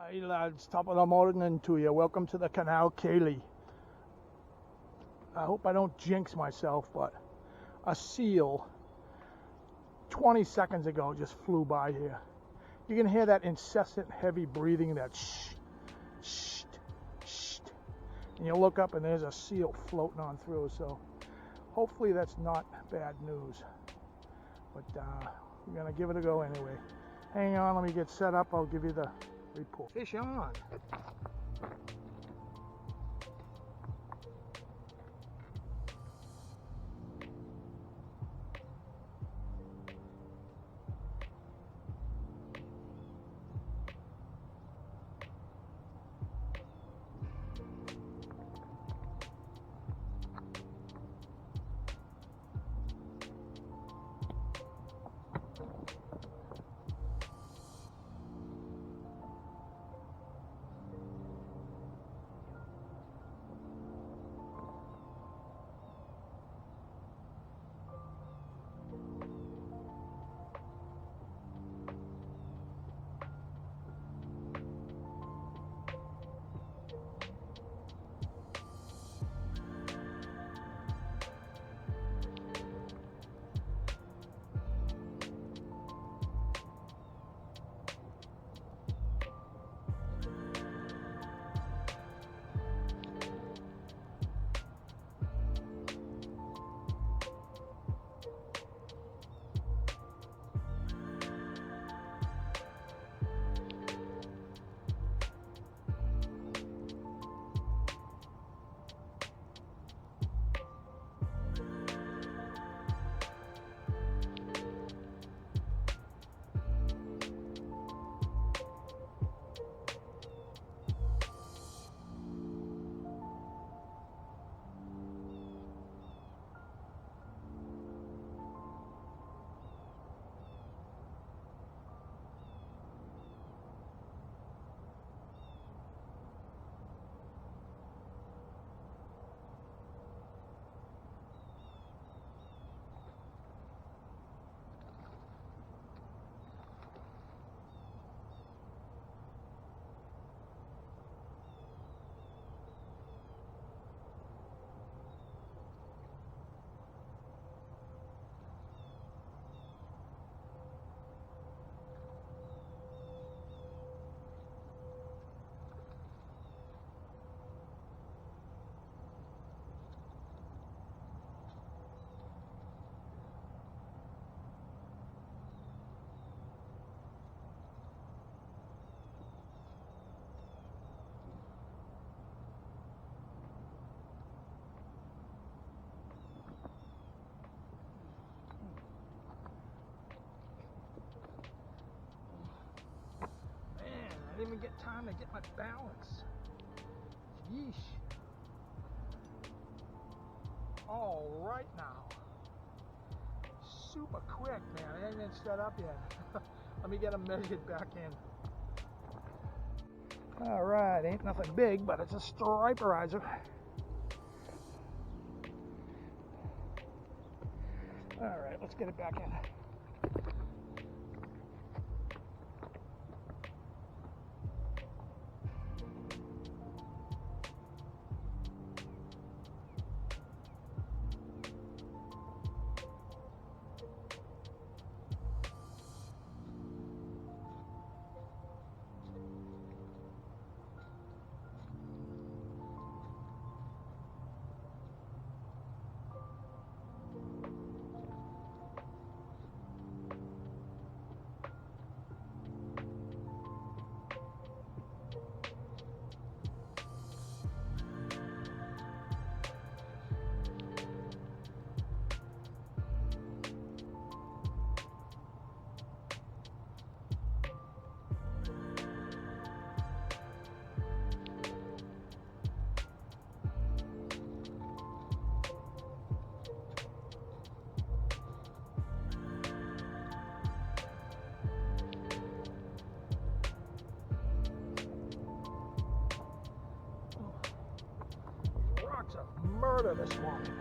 Hey lads, top of the morning to you. Welcome to the Canal Kaylee. I hope I don't jinx myself, but a seal 20 seconds ago just flew by here. You can hear that incessant heavy breathing, that shh, shh, shh. And you look up and there's a seal floating on through, so hopefully that's not bad news. But we're gonna give it a go anyway. Hang on, let me get set up. I'll give you the report. Fish on. I didn't even get time to get my balance. Yeesh. All right now. Super quick, man. I ain't even set up yet. Let me get them measured back in. All right, ain't nothing big, but it's a striperizer. All right, let's get it back in. Of murder this morning.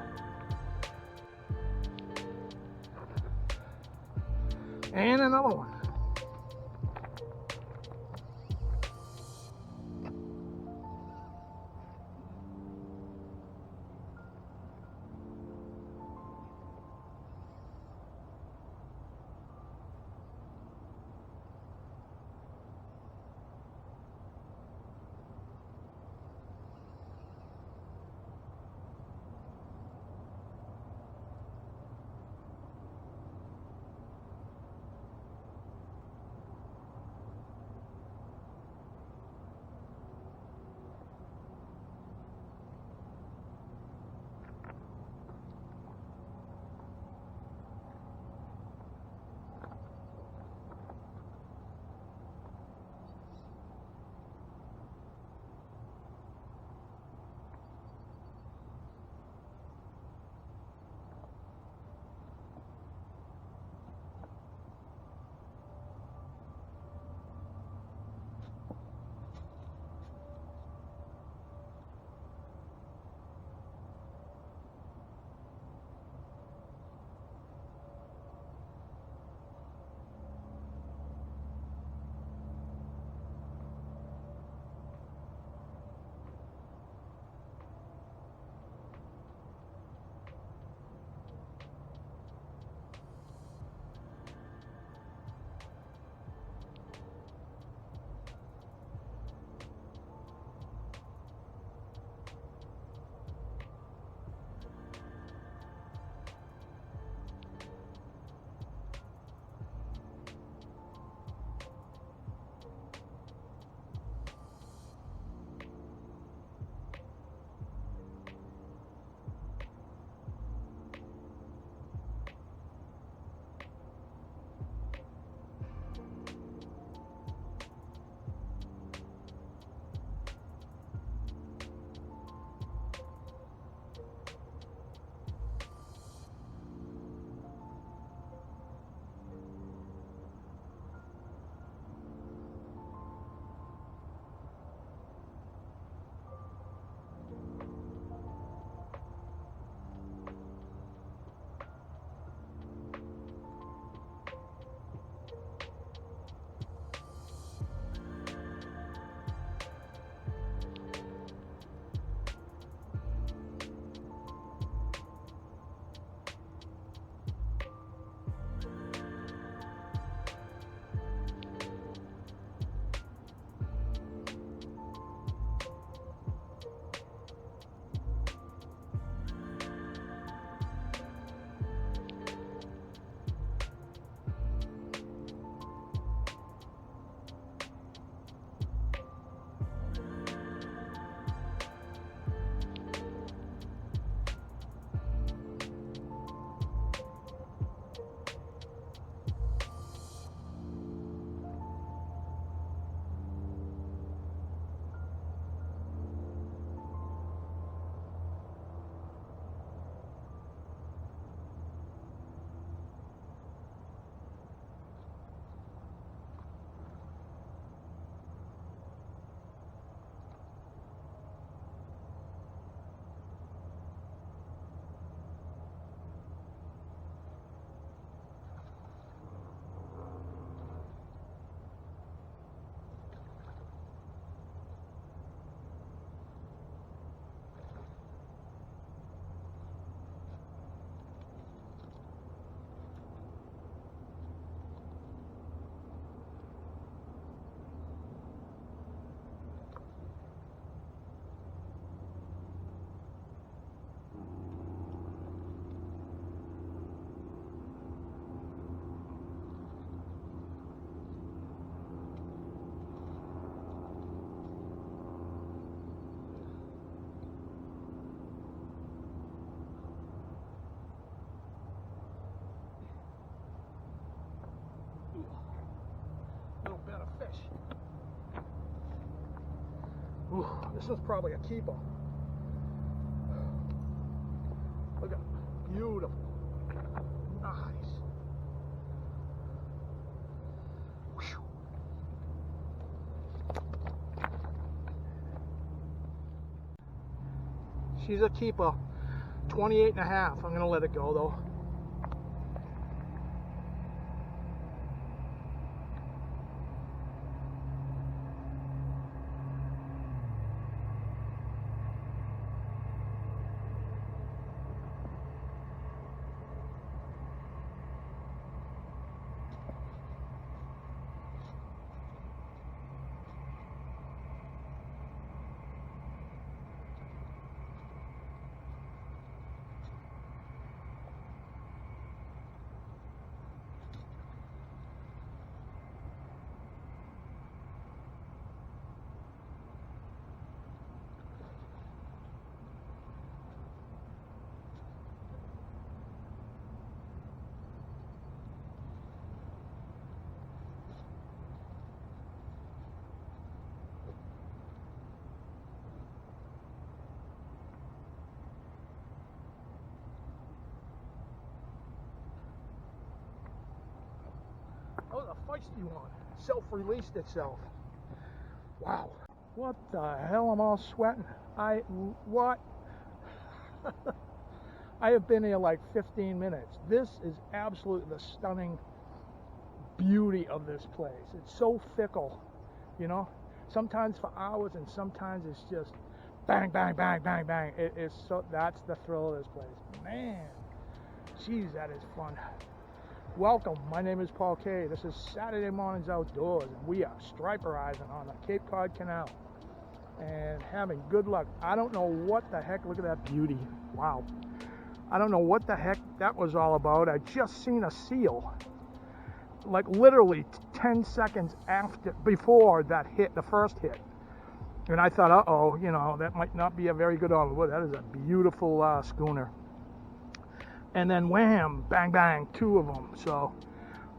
And another one. This is probably a keeper. Look at it. Beautiful. Nice. Whew. She's a keeper. 28 and a half. I'm going to let it go though. Oh, the feisty one. Self-released itself. Wow. What the hell am I all sweating? What? I have been here like 15 minutes. This is absolutely the stunning beauty of this place. It's so fickle, you know? Sometimes for hours and sometimes it's just bang, bang, bang, bang, bang. It's so, that's the thrill of this place. Man, geez, that is fun. Welcome, my name is Paul K. This is Saturday Mornings Outdoors, and we are striperizing on the Cape Cod Canal and having good luck. I don't know what the heck, look at that beauty. Wow. I don't know what the heck that was all about. I just seen a seal, like literally 10 seconds before that hit, the first hit. And I thought, uh-oh, you know, that might not be a very good on. Well, that is a beautiful schooner. And then wham, bang, bang, 2 of them. So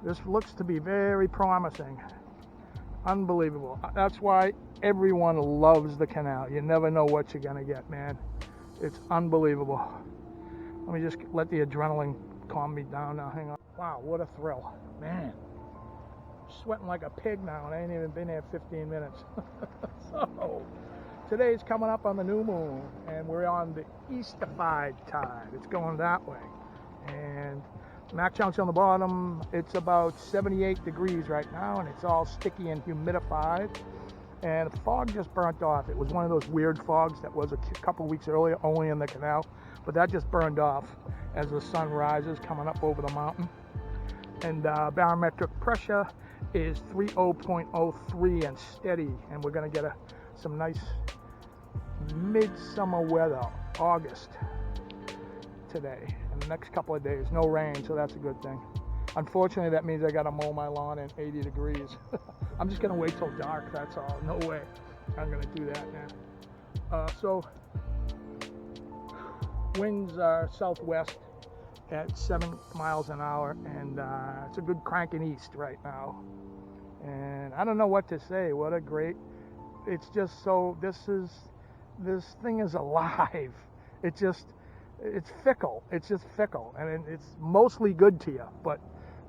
this looks to be very promising. Unbelievable. That's why everyone loves the canal. You never know what you're gonna get, man. It's unbelievable. Let me just let the adrenaline calm me down now. Hang on. Wow, what a thrill. Man, sweating like a pig now, and I ain't even been here 15 minutes. So today's coming up on the new moon, and we're on the eastified tide. It's going that way. And Mac Chunk's on the bottom. It's about 78 degrees right now, and it's all sticky and humidified. And the fog just burnt off. It was one of those weird fogs that was a couple weeks earlier, only in the canal. But that just burned off as the sun rises, coming up over the mountain. And barometric pressure is 30.03 and steady. And we're going to get some nice midsummer weather, August today. And the next couple of days, no rain, so that's a good thing. Unfortunately, that means I got to mow my lawn in 80 degrees. I'm just going to wait till dark, that's all. No way I'm going to do that now. So winds are southwest at 7 miles an hour, and it's a good cranking east right now. And I don't know what to say. What a great, it's just so, this thing is alive. It's fickle. It's just fickle, and it's mostly good to you, but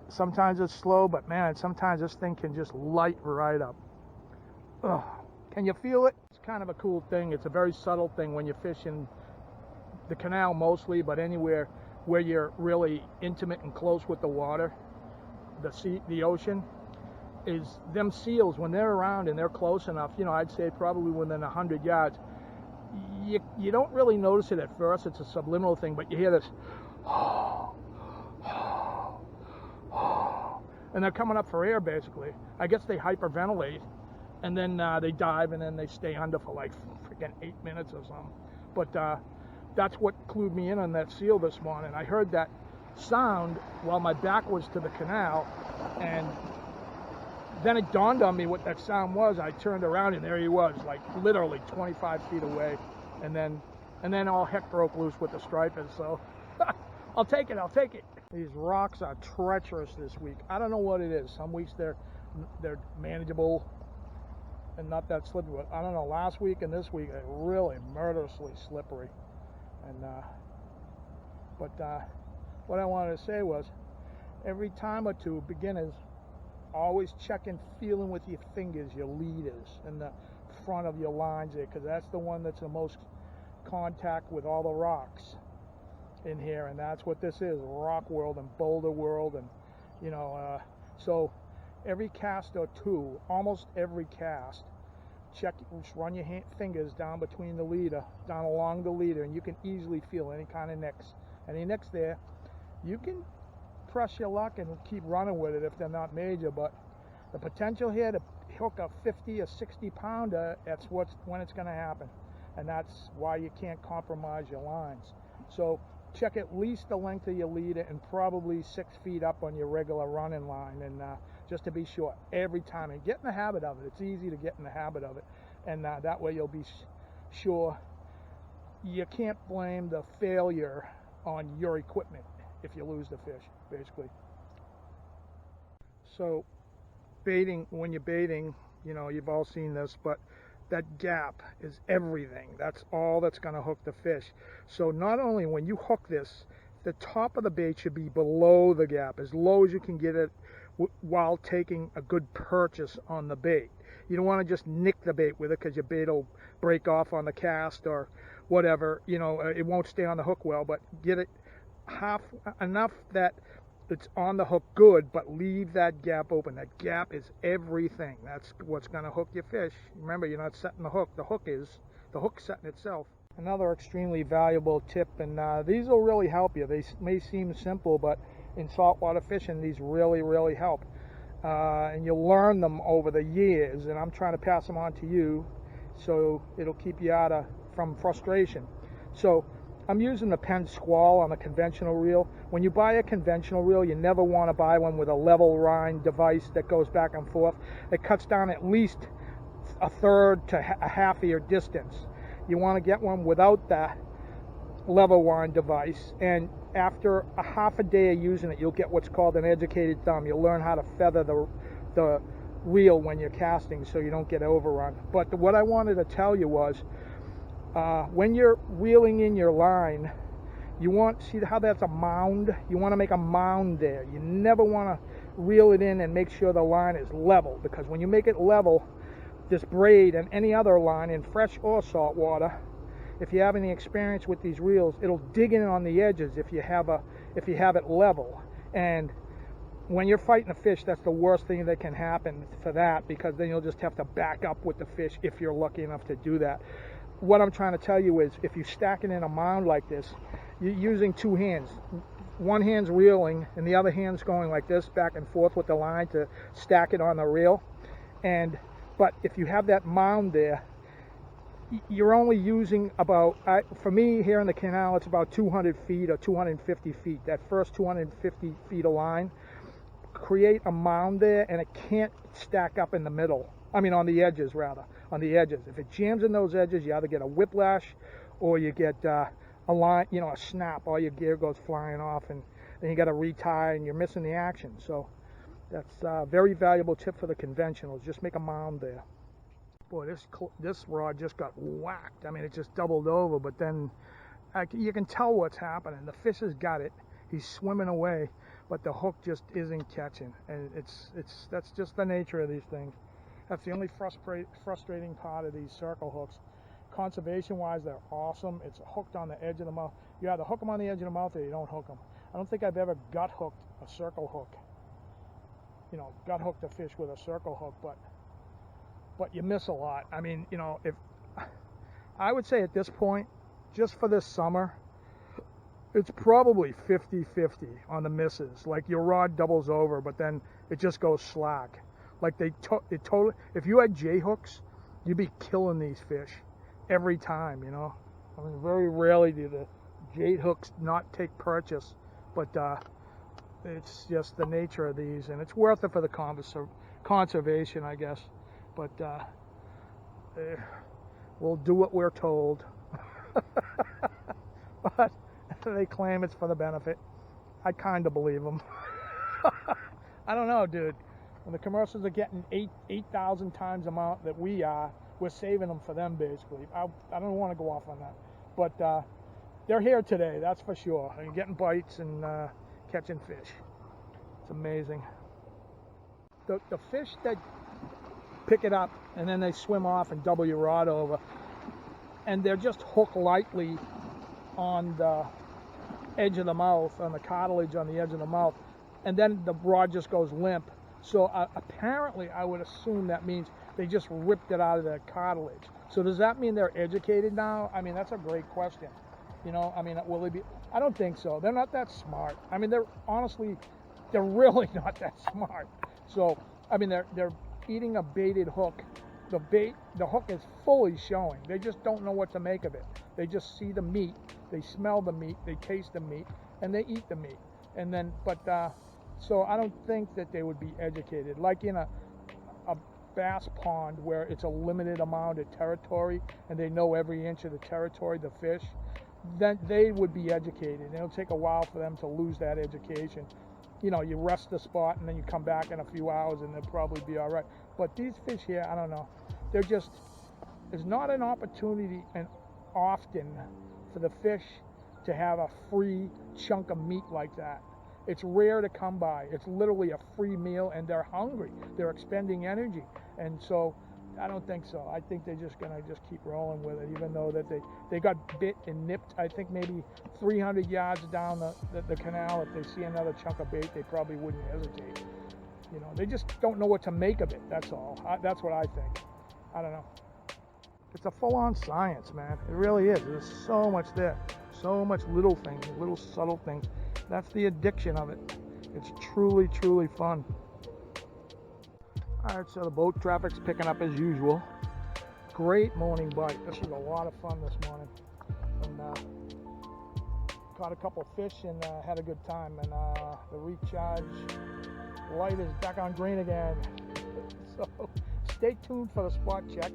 sometimes it's slow, but man, sometimes this thing can just light right up. Ugh. Can you feel it? It's kind of a cool thing. It's a very subtle thing when you fish in the canal mostly, but anywhere where you're really intimate and close with the water, the sea, the ocean, is them seals, when they're around and they're close enough, you know, I'd say probably within 100 yards, you don't really notice it at first. It's a subliminal thing, but you hear this, and they're coming up for air basically. I guess they hyperventilate, and then they dive, and then they stay under for like freaking 8 minutes or something. But that's what clued me in on that seal this morning. I heard that sound while my back was to the canal, and then it dawned on me what that sound was. I turned around, and there he was, like literally 25 feet away. And then all heck broke loose with the stripers. So I'll take it. These rocks are treacherous this week. I don't know what it is. Some weeks they're manageable, and not that slippery. But I don't know, last week and this week, really murderously slippery. And what I wanted to say was, every time or two, beginners, always check and feeling with your fingers, your leaders, and the front of your lines there, because that's the one that's the most contact with all the rocks in here, and that's what this is, rock world and boulder world. And you know, so every cast or two, almost every cast, check, just run your fingers down between the leader, down along the leader, and you can easily feel any kind of nicks. Any nicks there, you can press your luck and keep running with it if they're not major. But the potential here to hook a 50 or 60 pounder, that's when it's going to happen, and that's why you can't compromise your lines. So check at least the length of your leader and probably 6 feet up on your regular running line, and just to be sure every time, and get in the habit of it. It's easy to get in the habit of it, and that way you'll be sure. You can't blame the failure on your equipment if you lose the fish, basically. So baiting, when you're baiting, you know, you've all seen this, but that gap is everything. That's all that's going to hook the fish. So not only when you hook this, the top of the bait should be below the gap, as low as you can get it while taking a good purchase on the bait. You don't want to just nick the bait with it, because your bait will break off on the cast or whatever. You know, it won't stay on the hook well, but get it half enough that it's on the hook good, but leave that gap open. That gap is everything. That's what's going to hook your fish. Remember, you're not setting the hook. The hook's setting itself. Another extremely valuable tip, and these will really help you. They may seem simple, but in saltwater fishing, these really, really help. And you'll learn them over the years, and I'm trying to pass them on to you so it'll keep you from frustration. So I'm using the Penn Squall on a conventional reel. When you buy a conventional reel, you never want to buy one with a level line device that goes back and forth. It cuts down at least a third to a half of your distance. You want to get one without that level line device, and after a half a day of using it, you'll get what's called an educated thumb. You'll learn how to feather the reel when you're casting so you don't get overrun. But what I wanted to tell you was, when you're reeling in your line, you want, see how that's a mound? You want to make a mound there. You never want to reel it in and make sure the line is level, because when you make it level, this braid and any other line in fresh or salt water, if you have any experience with these reels, it'll dig in on the edges if you have it level. And when you're fighting a fish, that's the worst thing that can happen for that, because then you'll just have to back up with the fish if you're lucky enough to do that. What I'm trying to tell you is, if you stack it in a mound like this, you're using two hands. One hand's reeling and the other hand's going like this back and forth with the line to stack it on the reel. But if you have that mound there, you're only using about, for me here in the canal, it's about 200 feet or 250 feet. That first 250 feet of line, create a mound there, and it can't stack up in the middle. I mean, on the edges, rather. On the edges. If it jams in those edges, you either get a whiplash or you get a line, you know, a snap. All your gear goes flying off, and then you got to retie, and you're missing the action. So that's a very valuable tip for the conventionals. Just make a mound there. Boy, this rod just got whacked. I mean, it just doubled over, but then you can tell what's happening. The fish has got it. He's swimming away, but the hook just isn't catching. And that's just the nature of these things. That's the only frustrating part of these circle hooks. Conservation-wise, they're awesome. It's hooked on the edge of the mouth. You either hook them on the edge of the mouth or you don't hook them. I don't think I've ever gut hooked a circle hook. You know, gut hooked a fish with a circle hook, but you miss a lot. I mean, you know, if I would say at this point, just for this summer, it's probably 50-50 on the misses. Like, your rod doubles over, but then it just goes slack. Like, if you had J hooks, you'd be killing these fish every time, you know. I mean, very rarely do the J hooks not take purchase, but it's just the nature of these, and it's worth it for the conservation, I guess. But we'll do what we're told. But they claim it's for the benefit. I kind of believe them. I don't know, dude. And the commercials are getting 8,000 times the amount that we are. We're saving them for them, basically. I don't want to go off on that. But they're here today, that's for sure. And getting bites and catching fish. It's amazing. The fish that pick it up and then they swim off and double your rod over, and they're just hooked lightly on the edge of the mouth, on the cartilage on the edge of the mouth, and then the rod just goes limp. So apparently I would assume that means they just ripped it out of the cartilage. So does that mean they're educated now? I mean, that's a great question. You know, I mean, will they be? I don't think so. They're not that smart. I mean, they're really not that smart. So, I mean, they're eating a baited hook. The hook is fully showing. They just don't know what to make of it. They just see the meat, they smell the meat, they taste the meat, and they eat the meat. And then, so I don't think that they would be educated. Like in a bass pond where it's a limited amount of territory and they know every inch of the territory, the fish, then they would be educated. And it'll take a while for them to lose that education. You know, you rest the spot and then you come back in a few hours and they'll probably be all right. But these fish here, I don't know. They're just, there's not an opportunity and often for the fish to have a free chunk of meat like that. It's rare to come by. It's literally a free meal and they're hungry. They're expending energy. And so I don't think so. I think they're just going to just keep rolling with it, even though that they got bit and nipped, I think maybe 300 yards down the canal. If they see another chunk of bait, they probably wouldn't hesitate. You know, they just don't know what to make of it, that's all. That's what I think. I don't know. It's a full-on science, man. It really is. There's so much there. So much little things, little subtle things. That's the addiction of it. It's truly, truly fun. All right, so the boat traffic's picking up as usual. Great morning bite. This was a lot of fun this morning. And caught a couple fish and had a good time. And the recharge light is back on green again. So stay tuned for the spot check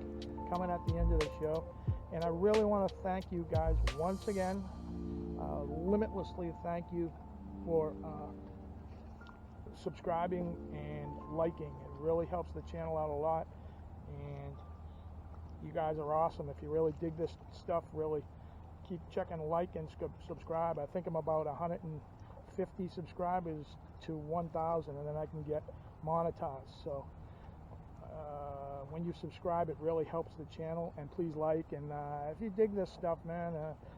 coming at the end of the show. And I really want to thank you guys once again. Limitlessly thank you for subscribing and liking. It really helps the channel out a lot, and you guys are awesome. If you really dig this stuff, really keep checking like and subscribe. I think I'm about 150 subscribers to 1,000, and then I can get monetized. So when you subscribe, it really helps the channel. And please like, and if you dig this stuff, man,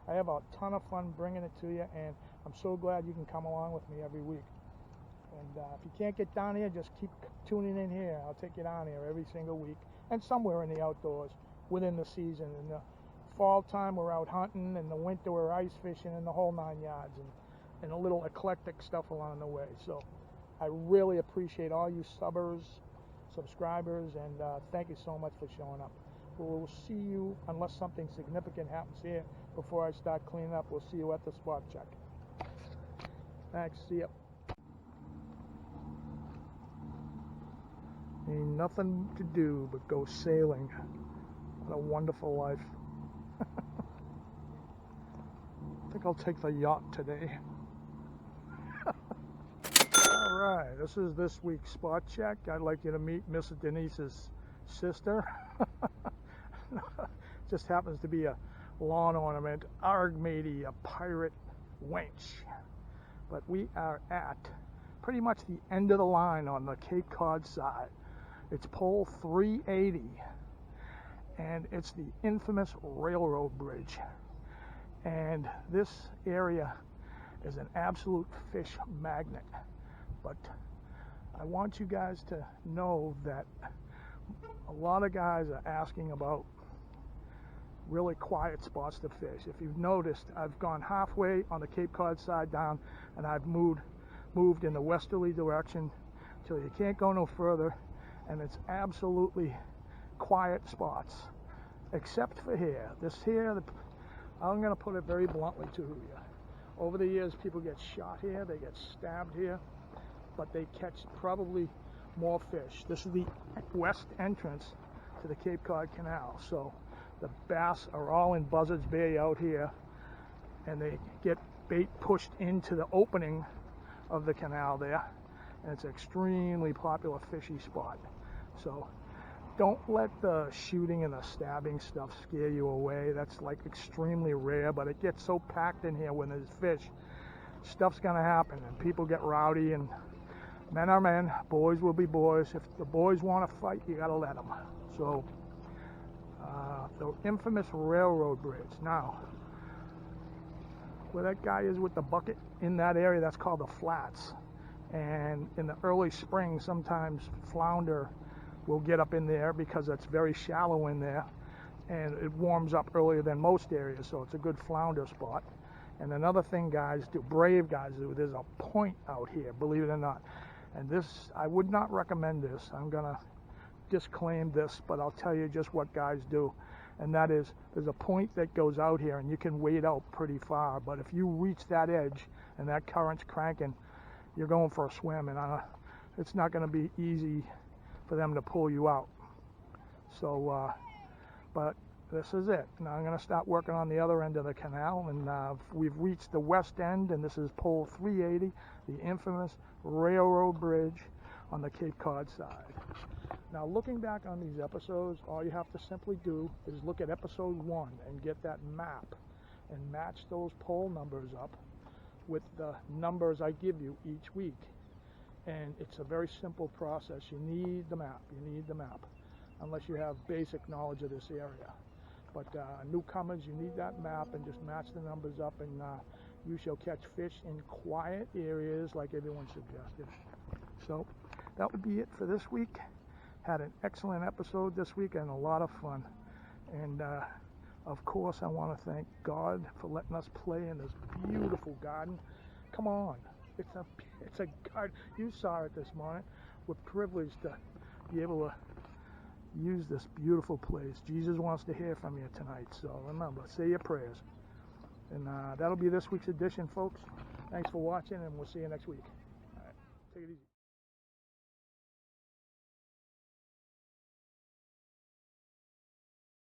I have a ton of fun bringing it to you, and I'm so glad you can come along with me every week. And if you can't get down here, just keep tuning in here. I'll take you down here every single week, and somewhere in the outdoors within the season. In the fall time, we're out hunting. In the winter, we're ice fishing, and the whole 9 yards, and a little eclectic stuff along the way. So I really appreciate all you subscribers, and thank you so much for showing up. We'll see you, unless something significant happens here before I start cleaning up, we'll see you at the spot check. Thanks, see ya. Ain't nothing to do but go sailing. What a wonderful life. I think I'll take the yacht today. Alright, this is this week's spot check. I'd like you to meet Miss Denise's sister. Just happens to be a lawn ornament. Arg matey, a pirate wench. But we are at pretty much the end of the line on the Cape Cod side. It's pole 380, and it's the infamous railroad bridge. And this area is an absolute fish magnet. But I want you guys to know that a lot of guys are asking about really quiet spots to fish. If you've noticed, I've gone halfway on the Cape Cod side down, and I've moved in the westerly direction till you can't go no further, and it's absolutely quiet spots, except for here. This here, I'm going to put it very bluntly to you. Over the years, people get shot here, they get stabbed here, but they catch probably more fish. This is the west entrance to the Cape Cod Canal. So the bass are all in Buzzards Bay out here, and they get bait pushed into the opening of the canal there, and it's an extremely popular fishy spot. So don't let the shooting and the stabbing stuff scare you away. That's like extremely rare, but it gets so packed in here when there's fish. Stuff's gonna happen, and people get rowdy, and men are men, boys will be boys. If the boys want to fight, you gotta let them. So the infamous railroad bridge. Now, where that guy is with the bucket in that area, that's called the flats. And in the early spring, sometimes flounder will get up in there because it's very shallow in there, and it warms up earlier than most areas, so it's a good flounder spot. And another thing guys do, brave guys do, there's a point out here, believe it or not. And this, I would not recommend this. I'm gonna disclaim this, but I'll tell you just what guys do. And that is, there's a point that goes out here, and you can wade out pretty far, but if you reach that edge and that current's cranking, you're going for a swim, and it's not gonna be easy for them to pull you out. So, but this is it. Now I'm going to start working on the other end of the canal, and we've reached the west end, and this is pole 380, the infamous railroad bridge on the Cape Cod side. Now, looking back on these episodes, all you have to simply do is look at episode 1 and get that map and match those pole numbers up with the numbers I give you each week. And it's a very simple process. You need the map. You need the map, unless you have basic knowledge of this area. But newcomers, you need that map, and just match the numbers up, and you shall catch fish in quiet areas like everyone suggested. So that would be it for this week. Had an excellent episode this week and a lot of fun. And of course, I want to thank God for letting us play in this beautiful garden. Come on. It's a garden. You saw it this morning. We're privileged to be able to use this beautiful place. Jesus wants to hear from you tonight. So remember, say your prayers. And that'll be this week's edition, folks. Thanks for watching, and we'll see you next week. All right. Take it easy.